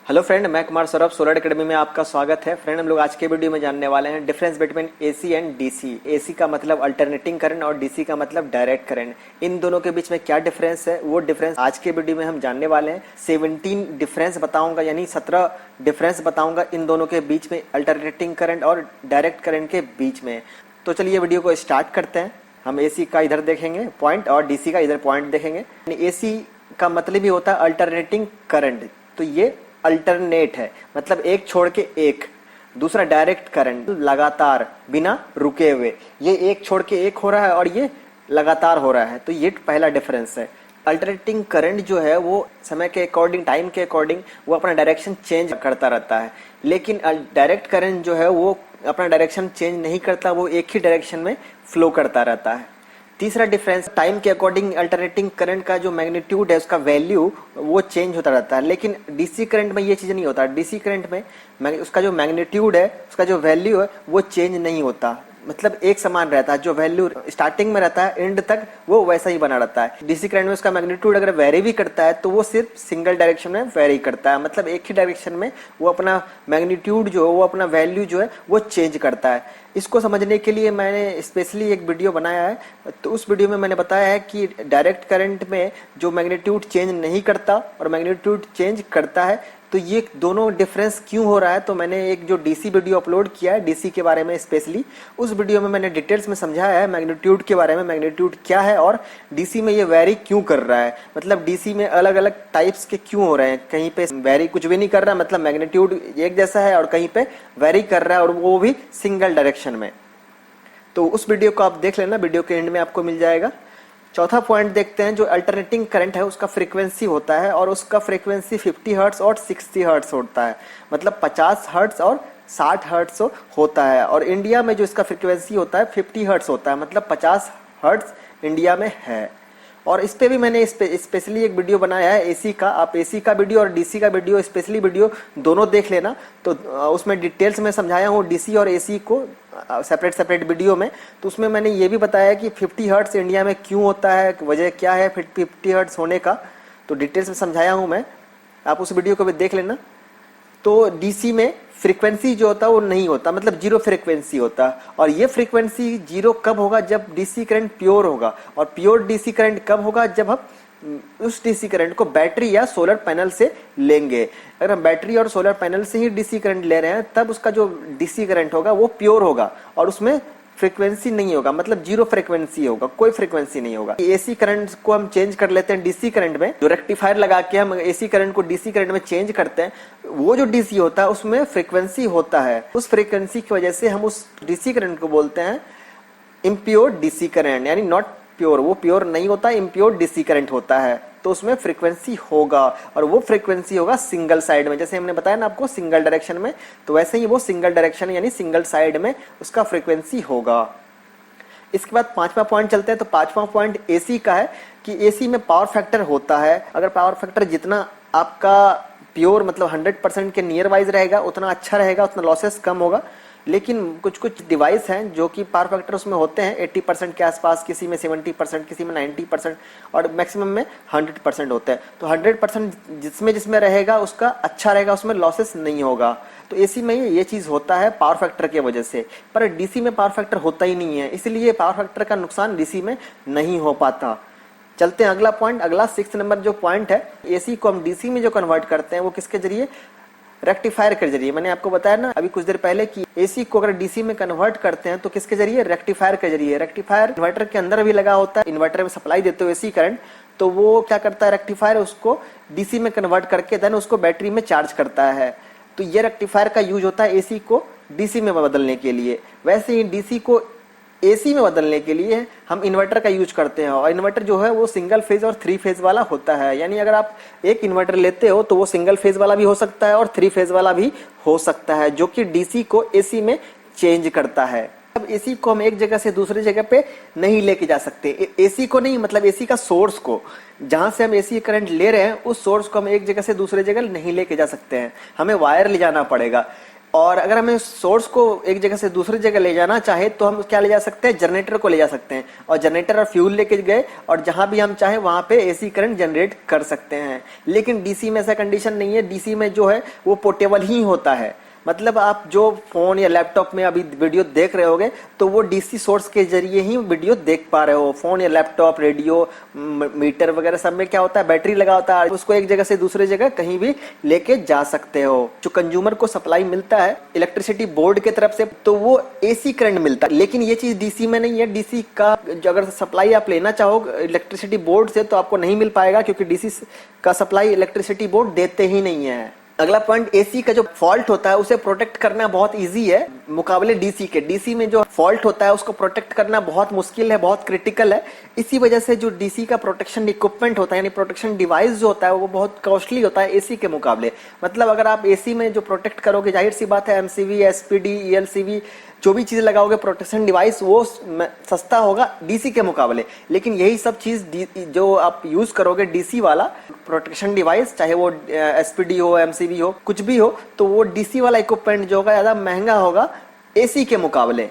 Hello friend, मैं Kumar Saurabh solar academy में आपका स्वागत है। फ्रेंड, हम लोग आज के वीडियो में जानने वाले हैं difference between AC and DC. AC का मतलब अल्टरनेटिंग करंट और डीसी का मतलब डायरेक्ट करंट। इन दोनों के बीच में क्या डिफरेंस है, वो डिफरेंस आज के वीडियो में हम जानने वाले हैं। 17 डिफरेंस बताऊंगा, यानी 17 डिफरेंस बताऊंगा इन दोनों के बीच में, अल्टरनेटिंग करंट और डायरेक्ट करंट के बीच में। तो चलिए वीडियो को स्टार्ट करते हैं। हम एसी का इधर देखेंगे पॉइंट और डीसी का इधर पॉइंट देखेंगे। एसी का मतलब ही होता है अल्टरनेटिंग करंट, तो ये अल्टरनेट है, मतलब एक छोड़ के एक। दूसरा डायरेक्ट करंट, लगातार बिना रुके हुए, ये एक छोड़ के एक हो रहा है और ये लगातार हो रहा है, तो ये पहला डिफरेंस है। अल्टरनेटिंग करंट जो है वो समय के अकॉर्डिंग, टाइम के अकॉर्डिंग वो अपना डायरेक्शन चेंज करता रहता है, लेकिन डायरेक्ट करंट जो है वो अपना डायरेक्शन चेंज नहीं करता, वो एक ही डायरेक्शन में फ्लो करता रहता है। तीसरा डिफरेंस, टाइम के अकॉर्डिंग अल्टरनेटिंग करंट का जो मैग्नीट्यूड है, उसका वैल्यू वो चेंज होता रहता है, लेकिन डीसी करंट में ये चीज़ नहीं होता। डीसी करंट में उसका जो मैग्नीट्यूड है, उसका जो वैल्यू है वो चेंज नहीं होता, मतलब एक समान रहता है। जो वैल्यू स्टार्टिंग में रहता है एंड तक वो वैसा ही बना रहता है। डीसी करंट में उसका मैग्नीट्यूड अगर वेरी भी करता है तो वो सिर्फ सिंगल डायरेक्शन में वेरी करता है, मतलब एक ही डायरेक्शन में वो अपना मैग्नीट्यूड जो है, वो अपना वैल्यू जो है वो चेंज करता है। इसको समझने के लिए मैंने स्पेशली एक वीडियो बनाया है। तो उस वीडियो में मैंने बताया है कि डायरेक्ट करंट में जो मैग्नीट्यूड चेंज नहीं करता और मैग्नीट्यूड चेंज करता है, तो ये दोनों डिफरेंस क्यों हो रहा है। तो मैंने एक जो डीसी वीडियो अपलोड किया है डीसी के बारे में स्पेशली, उस वीडियो में मैंने डिटेल्स में समझाया है मैग्नीट्यूड के बारे में, मैग्नीट्यूड क्या है और डीसी में ये वेरी क्यों कर रहा है, मतलब डीसी में अलग अलग टाइप्स के क्यों हो रहे हैं। कहीं पे वेरी कुछ भी नहीं कर रहा, मतलब मैग्नीट्यूड एक जैसा है, और कहीं पे वेरी कर रहा है और वो भी सिंगल डायरेक्शन में। तो उस वीडियो को आप देख लेना, वीडियो के एंड में आपको मिल जाएगा। चौथा पॉइंट देखते हैं, जो अल्टरनेटिंग करंट है उसका फ्रीक्वेंसी होता है, और उसका फ्रीक्वेंसी 50 हर्ट्ज और 60 हर्ट्ज होता है, मतलब 50 हर्ट्ज और 60 हर्ट्ज होता है। और इंडिया में जो इसका फ्रीक्वेंसी होता है 50 हर्ट्ज होता है, मतलब 50 हर्ट्ज इंडिया में है। और इस पे भी मैंने स्पेशली एक वीडियो बनाया है एसी का। आप एसी का वीडियो और डीसी का वीडियो, स्पेशली वीडियो दोनों देख लेना, तो उसमें डिटेल्स में समझाया हूँ डीसी और एसी को सेपरेट सेपरेट वीडियो में। तो उसमें मैंने ये भी बताया कि 50 हर्ट्ज इंडिया में क्यों होता है, वजह क्या है 50 हर्ट्ज होने का, तो डिटेल्स में समझाया हूँ मैं, आप उस वीडियो को भी देख लेना। तो डीसी में फ्रीक्वेंसी जो होता है वो नहीं होता, मतलब जीरो फ्रीक्वेंसी होता है। और ये फ्रीक्वेंसी जीरो कब होगा, जब डीसी करंट प्योर होगा। और प्योर डीसी करंट कब होगा, जब हम उस डीसी करंट को बैटरी या सोलर पैनल से लेंगे। अगर हम बैटरी और सोलर पैनल से ही डीसी करंट ले रहे हैं, तब उसका जो डीसी करंट होगा वो प्योर होगा और उसमें फ्रीक्वेंसी नहीं होगा, मतलब जीरो फ्रीक्वेंसी होगा, कोई फ्रीक्वेंसी नहीं होगा। एसी करंट को हम चेंज कर लेते हैं डीसी करंट में, जो रेक्टिफायर लगा के हम एसी करंट को डीसी करंट में चेंज करते हैं, वो जो डीसी होता है उसमें फ्रीक्वेंसी होता है। उस फ्रीक्वेंसी की वजह से हम उस डीसी करंट को बोलते हैं इम्प्योर डीसी करंट, यानी नॉट प्योर, वो प्योर नहीं होता, इम्प्योर डीसी करंट होता है। तो उसमें फ्रीक्वेंसी होगा, और वो फ्रीक्वेंसी होगा सिंगल साइड में, जैसे हमने बताया ना आपको सिंगल डायरेक्शन में, तो वैसे ही वो सिंगल डायरेक्शन यानी सिंगल साइड में उसका फ्रीक्वेंसी होगा। इसके बाद पांचवा पॉइंट चलते हैं। तो पांचवा पॉइंट एसी का है कि एसी में पावर फैक्टर होता है। अगर पावर फैक्टर जितना आपका प्योर मतलब 100% के नियर वाइज रहेगा उतना अच्छा रहेगा, उतना लॉसेस कम होगा। लेकिन कुछ कुछ डिवाइस हैं जो कि पावर फैक्टर उसमें होते हैं 80% के आसपास, किसी में 70%, किसी में 90% और मैक्सिमम में 100% होते हैं। तो 100% जिसमें जिसमें रहेगा उसका अच्छा रहेगा, उसमें लॉसेस नहीं होगा। तो एसी में ये चीज़ होता है पावर फैक्टर की वजह से, पर डीसी में पावर फैक्टर होता ही नहीं है, इसलिए पावर फैक्टर का नुकसान डीसी में नहीं हो पाता। चलते हैं अगला पॉइंट, अगला 6 नंबर जो पॉइंट है, एसी को हम डीसी में जो कन्वर्ट करते हैं वो किसके जरिए, रेक्टिफायर के जरिए। मैंने आपको बताया ना अभी कुछ देर पहले कि एसी को अगर डीसी में कन्वर्ट करते हैं तो किसके जरिए, रेक्टिफायर के जरिए। रेक्टिफायर इन्वर्टर के अंदर भी लगा होता है, इन्वर्टर में सप्लाई देते हो एसी करंट, तो वो क्या करता है, रेक्टिफायर उसको डीसी में कन्वर्ट करके देन उसको बैटरी में चार्ज करता है। तो ये रेक्टिफायर का यूज होता है एसी को डीसी में बदलने के लिए। वैसे ही डीसी को एसी में बदलने के लिए हम इन्वर्टर का यूज करते हैं, और इन्वर्टर जो है वो सिंगल फेज और 3 फेज वाला होता है। यानी अगर आप एक इन्वर्टर लेते हो तो वो सिंगल फेज वाला भी हो सकता है और 3 फेज वाला भी हो सकता है, जो कि डीसी को एसी में चेंज करता है। अब एसी को हम एक जगह से दूसरी जगह पे नहीं लेके जा सकते। एसी को नहीं, मतलब एसी का सोर्स को, जहां से हम एसी करंट ले रहे हैं उस सोर्स को हम एक जगह से दूसरी जगह नहीं लेके जा सकते हैं, हमें वायर ले जाना पड़ेगा। और अगर हमें सोर्स को एक जगह से दूसरी जगह ले जाना चाहे तो हम क्या ले जा सकते हैं, जनरेटर को ले जा सकते हैं, और जनरेटर और फ्यूल लेके गए और जहां भी हम चाहे वहां पे एसी करंट जनरेट कर सकते हैं। लेकिन डीसी में ऐसा कंडीशन नहीं है। डीसी में जो है वो पोर्टेबल ही होता है। मतलब आप जो फोन या लैपटॉप में अभी वीडियो देख रहे होगे तो वो डीसी सोर्स के जरिए ही वीडियो देख पा रहे हो। फोन या लैपटॉप, रेडियो, मीटर वगैरह सब में क्या होता है, बैटरी लगा होता है, उसको एक जगह से दूसरी जगह कहीं भी लेके जा सकते हो। जो कंज्यूमर को सप्लाई मिलता है इलेक्ट्रिसिटी बोर्ड के तरफ से तो वो एसी करंट मिलता है, लेकिन ये चीज डीसी में नहीं है। डीसी का जो अगर सप्लाई आप लेना चाहो इलेक्ट्रिसिटी बोर्ड से तो आपको नहीं मिल पाएगा, क्योंकि डीसी का सप्लाई इलेक्ट्रिसिटी बोर्ड देते ही नहीं है। अगला पॉइंट, एसी का जो फॉल्ट होता है उसे प्रोटेक्ट करना बहुत इजी है मुकाबले डीसी के। डीसी में जो फॉल्ट होता है उसको प्रोटेक्ट करना बहुत मुश्किल है, बहुत क्रिटिकल है। इसी वजह से जो डीसी का प्रोटेक्शन इक्विपमेंट होता है यानी प्रोटेक्शन डिवाइस जो होता है वो बहुत कॉस्टली होता है एसी के मुकाबले। मतलब अगर आप एसी में जो प्रोटेक्ट करोगे, जाहिर सी बात है एमसीवी, एसपीडी, ईएलसीवी जो भी चीज लगाओगे प्रोटेक्शन डिवाइस वो सस्ता होगा डीसी के मुकाबले। लेकिन यही सब चीज जो आप यूज करोगे डीसी वाला प्रोटेक्शन डिवाइस, चाहे वो एसपीडी हो, एमसीवी हो, कुछ भी हो, तो वो डीसी वाला इक्विपमेंट जो होगा ज्यादा महंगा होगा एसी के मुकाबले,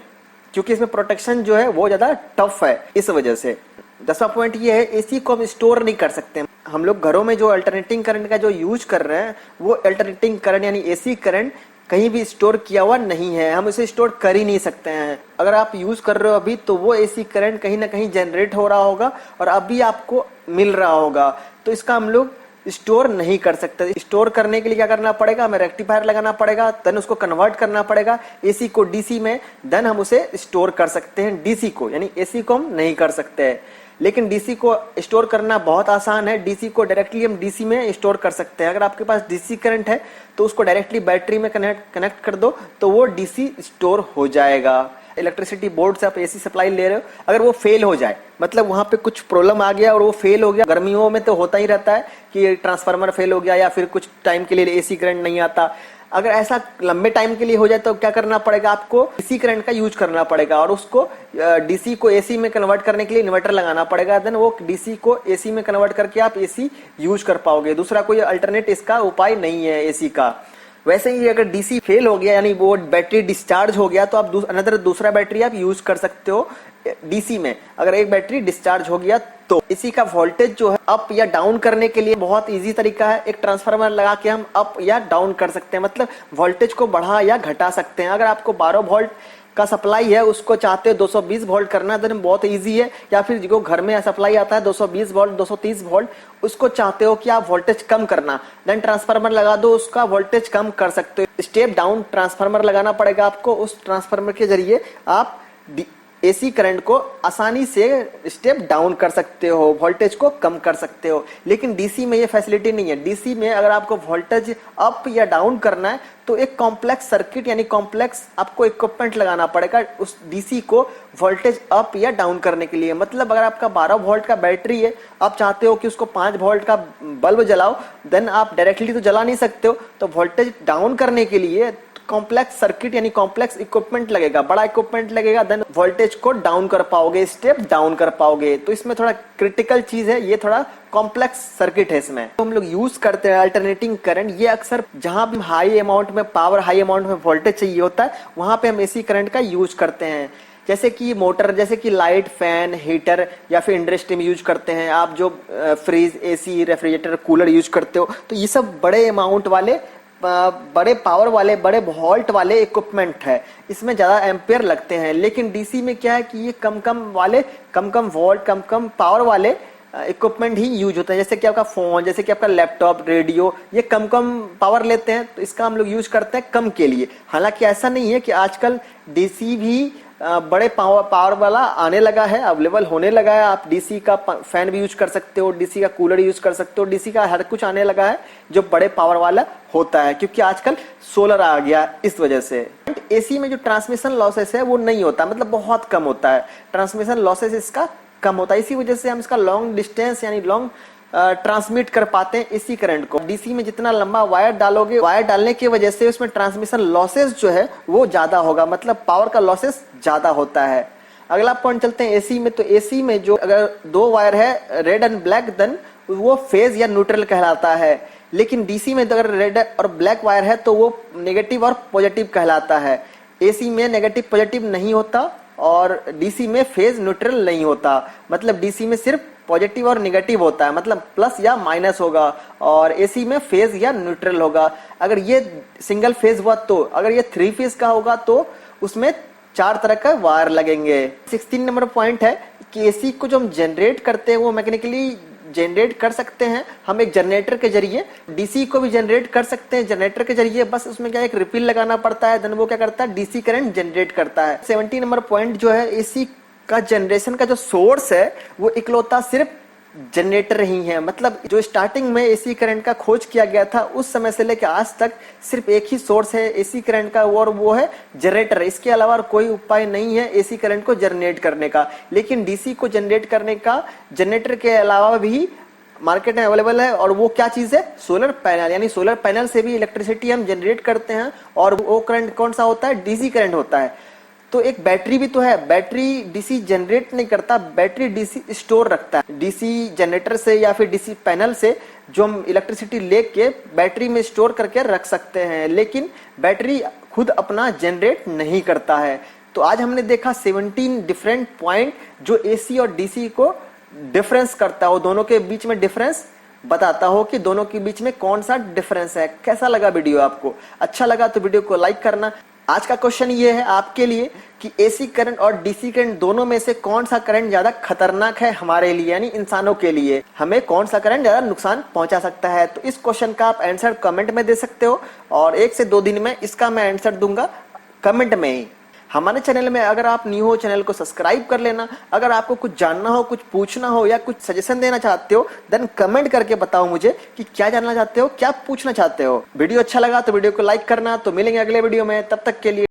क्योंकि इसमें प्रोटेक्शन जो है वो ज्यादा टफ है। इस वजह से 10वां पॉइंट ये है, एसी को हम स्टोर नहीं कर सकते। हम लोग घरों में जो अल्टरनेटिंग करंट का जो यूज कर रहे हैं वो अल्टरनेटिंग करंट यानी एसी करंट कहीं भी स्टोर किया हुआ नहीं है, हम इसे स्टोर कर ही नहीं सकते हैं। अगर आप यूज कर रहे हो अभी तो वो एसी करंट कहीं ना कहीं जनरेट हो रहा होगा और अभी आपको मिल रहा होगा, तो इसका हम लोग स्टोर नहीं कर सकते। स्टोर करने के लिए क्या करना पड़ेगा, हमें रेक्टिफायर लगाना पड़ेगा, देन उसको कन्वर्ट करना पड़ेगा एसी को डीसी में, देन हम उसे स्टोर कर सकते हैं डीसी को, यानी एसी को हम नहीं कर सकते हैं। लेकिन डीसी को स्टोर करना बहुत आसान है। डीसी को डायरेक्टली हम डीसी में स्टोर कर सकते हैं। अगर आपके पास डीसी करंट है तो उसको डायरेक्टली बैटरी में कनेक्ट कर दो तो वो डीसी स्टोर हो जाएगा। इलेक्ट्रिसिटी बोर्ड से आप एसी सप्लाई ले रहे हो, अगर वो फेल हो जाए, मतलब वहां पे कुछ प्रॉब्लम आ गया और वो फेल हो गया, गर्मियों में तो होता ही रहता है कि ट्रांसफार्मर फेल हो गया या फिर कुछ टाइम के लिए एसी करंट नहीं आता। अगर ऐसा लंबे टाइम के लिए हो जाए तो क्या करना पड़ेगा, आपको डीसी करंट का यूज करना पड़ेगा और उसको डीसी को एसी में कन्वर्ट करने के लिए इन्वर्टर लगाना पड़ेगा। देन वो डीसी को एसी में कन्वर्ट करके आप एसी यूज कर पाओगे। दूसरा कोई अल्टरनेट इसका उपाय नहीं है एसी का। वैसे ही अगर डीसी फेल हो गया यानी वो बैटरी डिस्चार्ज हो गया तो आप दूसरा बैटरी आप यूज कर सकते हो डीसी में। अगर एक बैटरी डिस्चार्ज हो गया तो इसी का वोल्टेज जो है अप या डाउन करने के लिए बहुत इजी तरीका है। एक ट्रांसफार्मर लगा के हम अप या डाउन कर सकते हैं, मतलब वोल्टेज को बढ़ा या घटा सकते हैं। अगर आपको 12 वोल्ट का सप्लाई है उसको चाहते हो 220 वोल्ट करना, देन बहुत इजी है। या फिर जो घर में सप्लाई आता है 220 वोल्ट, 230 वोल्ट, उसको चाहते हो कि आप वोल्टेज कम करना, देन ट्रांसफार्मर लगा दो, उसका वोल्टेज कम कर सकते हो। स्टेप डाउन ट्रांसफार्मर लगाना पड़ेगा आपको, उस ट्रांसफार्मर के जरिए आप एसी करंट को आसानी से स्टेप डाउन कर सकते हो, वोल्टेज को कम कर सकते हो। लेकिन डीसी में ये फैसिलिटी नहीं है। डीसी में अगर आपको वोल्टेज अप या डाउन करना है तो एक कॉम्प्लेक्स सर्किट यानी कॉम्प्लेक्स आपको इक्विपमेंट लगाना पड़ेगा उस डीसी को वोल्टेज अप या डाउन करने के लिए। मतलब अगर आपका 12 वोल्ट का बैटरी है, आप चाहते हो कि उसको 5 वोल्ट का बल्ब जलाओ, देन आप डायरेक्टली तो जला नहीं सकते हो, तो वोल्टेज डाउन करने के लिए कॉम्प्लेक्स सर्किट यानी कॉम्प्लेक्स इक्विपमेंट लगेगा, बड़ा इक्विपमेंट लगेगा, देन वोल्टेज को डाउन कर पाओगे, स्टेप डाउन कर पाओगे। तो इसमें थोड़ा क्रिटिकल चीज है, ये थोड़ा कॉम्प्लेक्स सर्किट है। इसमें तो हम लोग यूज करते हैं अल्टरनेटिंग करंट, ये अक्सर जहां भी हाई अमाउंट में पावर, हाई अमाउंट में वोल्टेज चाहिए होता है वहां पे हम एसी करंट का यूज करते हैं। जैसे कि मोटर, जैसे कि लाइट, फैन, हीटर या फिर इंडस्ट्री में यूज करते हैं। आप जो fridge, AC, refrigerator, cooler use करते हो तो ये सब बड़े अमाउंट वाले, बड़े पावर वाले, बड़े वोल्ट वाले इक्विपमेंट है, इसमें ज्यादा एम्पियर लगते हैं। लेकिन डीसी में क्या है कि ये कम कम वोल्ट, कम पावर वाले इक्विपमेंट ही यूज होते हैं। जैसे कि आपका फोन, जैसे कि आपका लैपटॉप, रेडियो, ये कम पावर लेते हैं, तो इसका हम लोग यूज करते हैं कम के लिए। हालांकि ऐसा नहीं है कि आजकल डीसी भी बड़े पावर वाला आने लगा है, अवेलेबल होने लगा है। आप डीसी का फैन भी यूज कर सकते हो, डीसी का कूलर यूज कर सकते हो, डीसी का हर कुछ आने लगा है जो बड़े पावर वाला होता है, क्योंकि आजकल सोलर आ गया इस वजह से। एसी में जो ट्रांसमिशन लॉसेस है वो नहीं होता, मतलब बहुत कम होता है, ट्रांसमिशन लॉसेस इसका कम होता है। इसी वजह से हम इसका लॉन्ग डिस्टेंस यानी लॉन्ग ट्रांसमिट कर पाते हैं एसी करंट को। डीसी में जितना लंबा वायर डालोगे, वायर डालने की वजह से उसमें ट्रांसमिशन लॉसेस जो है वो ज्यादा होगा, मतलब पावर का लॉसेस ज्यादा होता है। अगला पॉइंट चलते हैं एसी में। तो एसी में जो अगर 2 वायर है रेड एंड ब्लैक, देन वो फेज या न्यूट्रल कहलाता है। लेकिन डीसी में अगर रेड और ब्लैक वायर है तो वो नेगेटिव और पॉजिटिव कहलाता है। एसी में नेगेटिव पॉजिटिव नहीं होता और डीसी में फेज न्यूट्रल नहीं होता। मतलब डीसी में सिर्फ पॉजिटिव और नेगेटिव होता है, मतलब प्लस या माइनस होगा, और एसी में फेज या न्यूट्रल होगा। अगर ये सिंगल फेज हुआ तो, अगर ये 3 फेज का होगा तो उसमें 4 तरह का वायर लगेंगे। 16 नंबर पॉइंट है कि एसी को जो हम जनरेट करते हैं वो मैकेनिकली जनरेट कर सकते हैं हम एक जनरेटर के जरिए। डीसी को भी जनरेट कर सकते हैं जनरेटर के जरिए, बस उसमें क्या एक रिपिल लगाना पड़ता है, देन वो क्या करता है डीसी करंट जनरेट करता है। 17 नंबर पॉइंट जो है, एसी का जनरेशन का जो सोर्स है वो इकलौता सिर्फ जनरेटर ही है। मतलब जो स्टार्टिंग में एसी करंट का खोज किया गया था उस समय से लेकर आज तक सिर्फ एक ही सोर्स है एसी करंट का, और वो है जनरेटर। इसके अलावा कोई उपाय नहीं है एसी करंट को जनरेट करने का। लेकिन डीसी को जनरेट करने का जनरेटर के अलावा भी मार्केट में अवेलेबल है, और वो क्या चीज है, सोलर पैनल। यानी सोलर पैनल से भी इलेक्ट्रिसिटी हम जनरेट करते हैं, और वो करंट कौन सा होता है, डीसी करंट होता है। तो एक बैटरी भी तो है, बैटरी डीसी जनरेट नहीं करता, बैटरी डीसी स्टोर रखता है। डीसी जनरेटर से या फिर डीसी पैनल से जो हम इलेक्ट्रिसिटी लेके बैटरी में स्टोर करके रख सकते हैं, लेकिन बैटरी खुद अपना जनरेट नहीं करता है। तो आज हमने देखा 17 डिफरेंट पॉइंट जो एसी और डीसी को डिफरेंस करता हो, दोनों के बीच में डिफरेंस बताता हो कि दोनों के बीच में कौन सा डिफरेंस है। कैसा लगा वीडियो आपको? अच्छा लगा तो वीडियो को लाइक करना। आज का क्वेश्चन ये है आपके लिए कि एसी करंट और डीसी करंट दोनों में से कौन सा करंट ज्यादा खतरनाक है हमारे लिए, यानी इंसानों के लिए। हमें कौन सा करंट ज्यादा नुकसान पहुंचा सकता है? तो इस क्वेश्चन का आप आंसर कमेंट में दे सकते हो, और 1 से 2 दिन में इसका मैं आंसर दूंगा कमेंट में ही। हमारे चैनल में अगर आप न्यू हो, चैनल को सब्सक्राइब कर लेना। अगर आपको कुछ जानना हो, कुछ पूछना हो या कुछ सजेशन देना चाहते हो, देन कमेंट करके बताओ मुझे कि क्या जानना चाहते हो, क्या पूछना चाहते हो। वीडियो अच्छा लगा तो वीडियो को लाइक करना। तो मिलेंगे अगले वीडियो में, तब तक के लिए